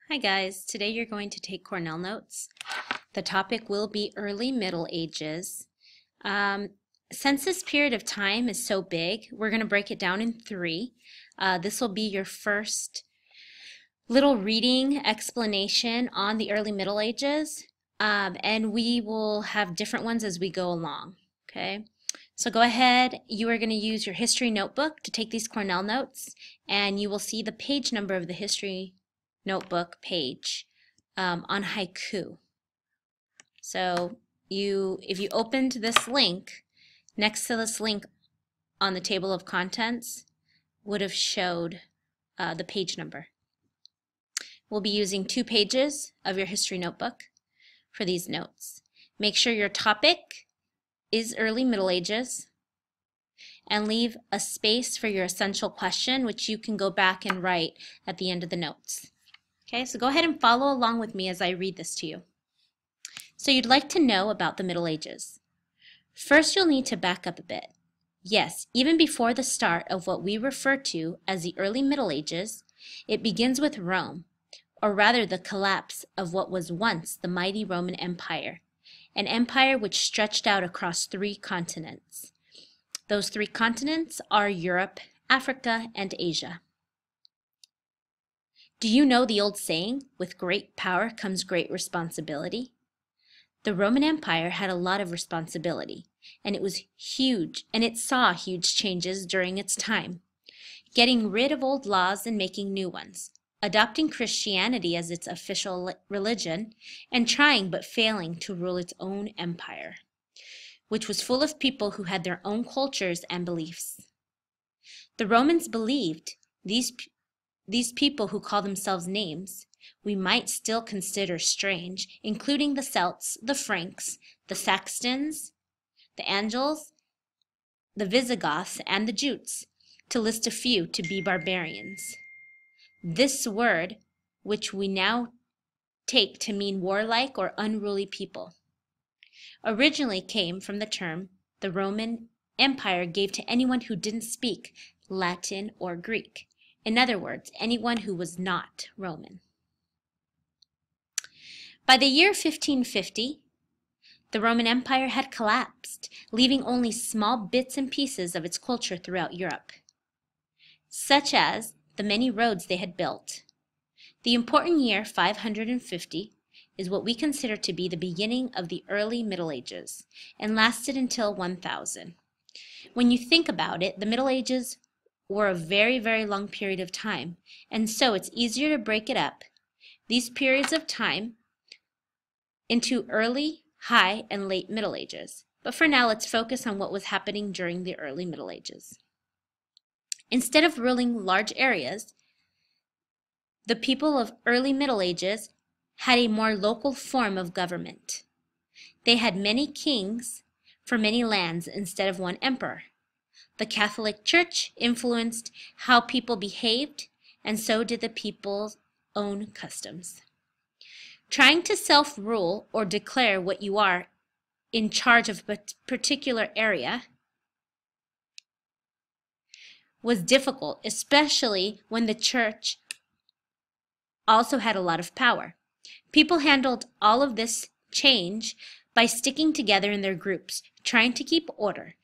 Hi guys, today you're going to take Cornell notes. The topic will be early Middle Ages. Since this period of time is so big, we're going to break it down in three. This will be your first little reading explanation on the early Middle Ages, and we will have different ones as we go along, okay? So go ahead, you are going to use your history notebook to take these Cornell notes, and you will see the page number of the history notebook page on haiku. So if you opened this link, next to this link on the table of contents would have showed the page number. We'll be using 2 pages of your history notebook for these notes. Make sure your topic is early Middle Ages and leave a space for your essential question, which you can go back and write at the end of the notes. Okay, so go ahead and follow along with me as I read this to you. So you'd like to know about the Middle Ages. First, you'll need to back up a bit. Yes, even before the start of what we refer to as the early Middle Ages, it begins with Rome, or rather the collapse of what was once the mighty Roman Empire, an empire which stretched out across 3 continents. Those 3 continents are Europe, Africa, and Asia. Do you know the old saying, with great power comes great responsibility? The Roman Empire had a lot of responsibility, and it was huge, and it saw huge changes during its time, getting rid of old laws and making new ones, adopting Christianity as its official religion, and trying but failing to rule its own empire, which was full of people who had their own cultures and beliefs. The Romans believed these people who call themselves names we might still consider strange, including the Celts, the Franks, the Saxons, the Angles, the Visigoths, and the Jutes, to list a few, to be barbarians. This word, which we now take to mean warlike or unruly people, originally came from the term the Roman Empire gave to anyone who didn't speak Latin or Greek. In other words, anyone who was not Roman. By the year 1550, the Roman Empire had collapsed, leaving only small bits and pieces of its culture throughout Europe, such as the many roads they had built. The important year 550 is what we consider to be the beginning of the early Middle Ages, and lasted until 1000. When you think about it, the Middle Ages were a very, very long period of time, and so it's easier to break it up, these periods of time, into early, high, and late Middle Ages. But for now, let's focus on what was happening during the early Middle Ages. Instead of ruling large areas, the people of early Middle Ages had a more local form of government. They had many kings for many lands instead of one emperor. The Catholic Church influenced how people behaved, and so did the people's own customs. Trying to self-rule or declare what you are in charge of a particular area was difficult, especially when the church also had a lot of power. People handled all of this change by sticking together in their groups, trying to keep order,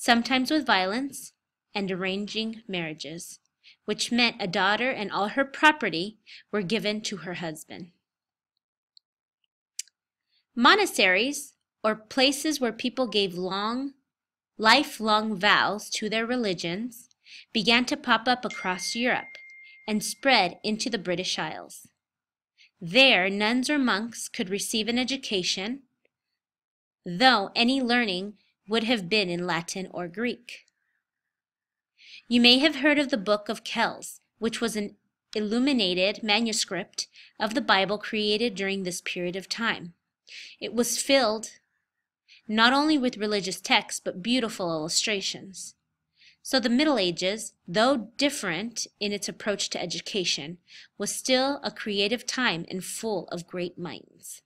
sometimes with violence, and arranging marriages, which meant a daughter and all her property were given to her husband. Monasteries, or places where people gave lifelong vows to their religions, began to pop up across Europe and spread into the British Isles. There, nuns or monks could receive an education, though any learning would have been in Latin or Greek. You may have heard of the Book of Kells, which was an illuminated manuscript of the Bible created during this period of time. It was filled not only with religious texts, but beautiful illustrations. So the Middle Ages, though different in its approach to education, was still a creative time and full of great minds.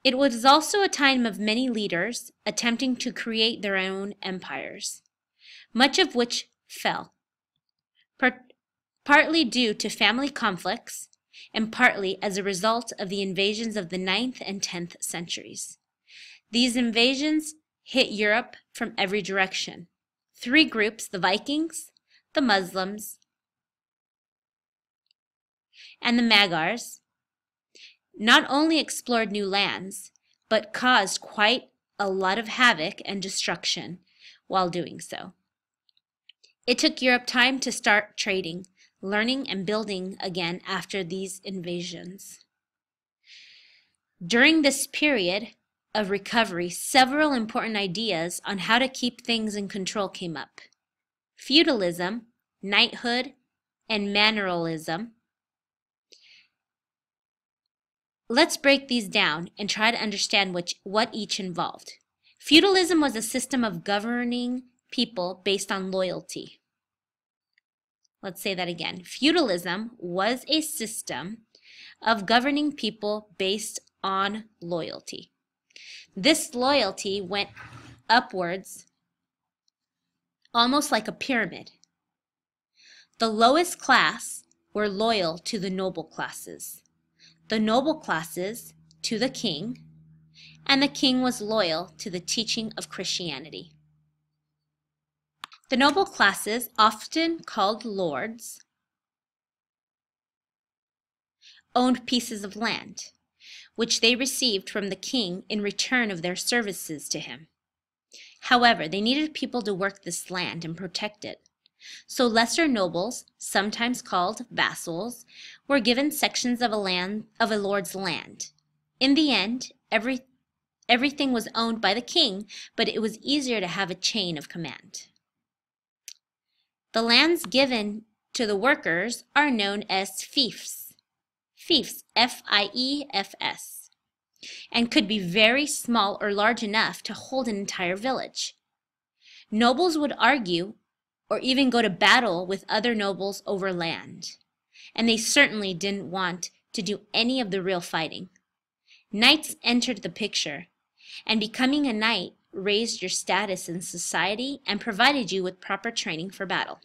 It was also a time of many leaders attempting to create their own empires, much of which fell, partly due to family conflicts and partly as a result of the invasions of the 9th and 10th centuries. These invasions hit Europe from every direction. 3 groups, the Vikings, the Muslims, and the Magyars, not only explored new lands, but caused quite a lot of havoc and destruction while doing so. It took Europe time to start trading, learning, and building again after these invasions. During this period of recovery, several important ideas on how to keep things in control came up. Feudalism, knighthood, and manorialism. Let's break these down and try to understand what each involved. Feudalism was a system of governing people based on loyalty. Let's say that again. Feudalism was a system of governing people based on loyalty. This loyalty went upwards, almost like a pyramid. The lowest class were loyal to the noble classes, the noble classes to the king, and the king was loyal to the teaching of Christianity. The noble classes, often called lords, owned pieces of land, which they received from the king in return of their services to him. However, they needed people to work this land and protect it. So lesser nobles, sometimes called vassals, were given sections of a lord's land. In the end, everything was owned by the king, but it was easier to have a chain of command. The lands given to the workers are known as fiefs. Fiefs, F-I-E-F-S, and could be very small or large enough to hold an entire village. Nobles would argue or even go to battle with other nobles over land, and they certainly didn't want to do any of the real fighting. Knights entered the picture, and becoming a knight raised your status in society and provided you with proper training for battle.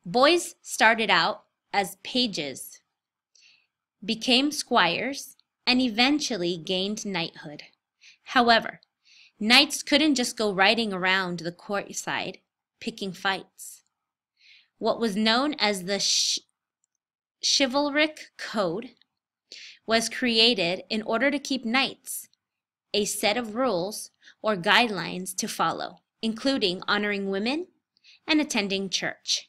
Boys started out as pages, became squires, and eventually gained knighthood. However, knights couldn't just go riding around the courtside picking fights. What was known as the chivalric code was created in order to keep knights a set of rules or guidelines to follow, including honoring women and attending church.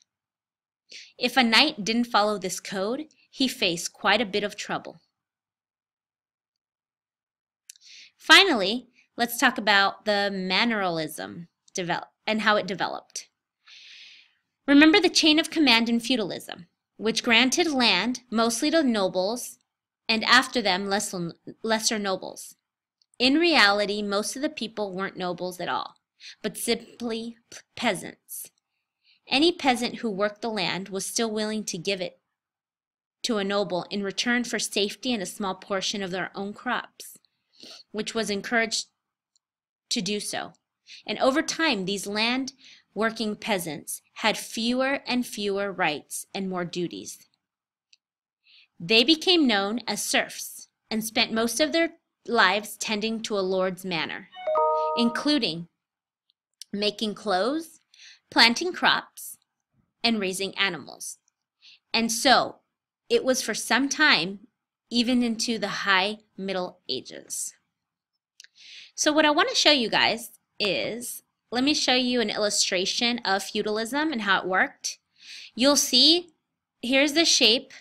If a knight didn't follow this code, he faced quite a bit of trouble. Finally, let's talk about the manorialism and how it developed. Remember the chain of command in feudalism, which granted land mostly to nobles and after them lesser nobles. In reality, most of the people weren't nobles at all, but simply peasants. Any peasant who worked the land was still willing to give it to a noble in return for safety and a small portion of their own crops, which was encouraged to do so. And over time, these land-working peasants had fewer and fewer rights and more duties. They became known as serfs and spent most of their lives tending to a lord's manor, including making clothes, planting crops, and raising animals. And so, it was for some time, even into the high Middle Ages. So what I want to show you guys is, let me show you an illustration of feudalism and how it worked. You'll see, here's the shape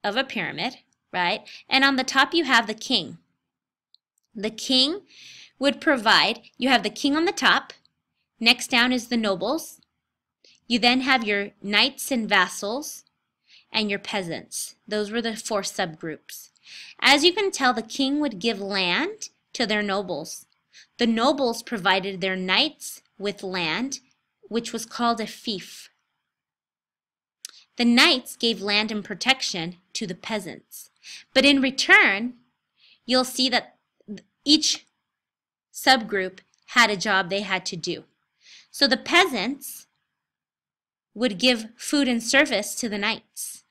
of a pyramid, right? And on the top you have the king. The king would provide, you have the king on the top, next down is the nobles. You then have your knights and vassals and your peasants. Those were the 4 subgroups. As you can tell, the king would give land to their nobles. The nobles provided their knights with land, which was called a fief. The knights gave land and protection to the peasants. But in return, you'll see that each subgroup had a job they had to do. So the peasants would give food and service to the knights,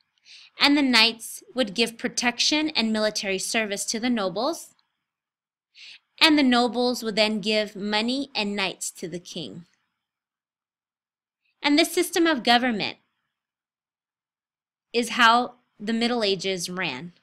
and the knights would give protection and military service to the nobles, and the nobles would then give money and knights to the king. And this system of government is how the Middle Ages ran.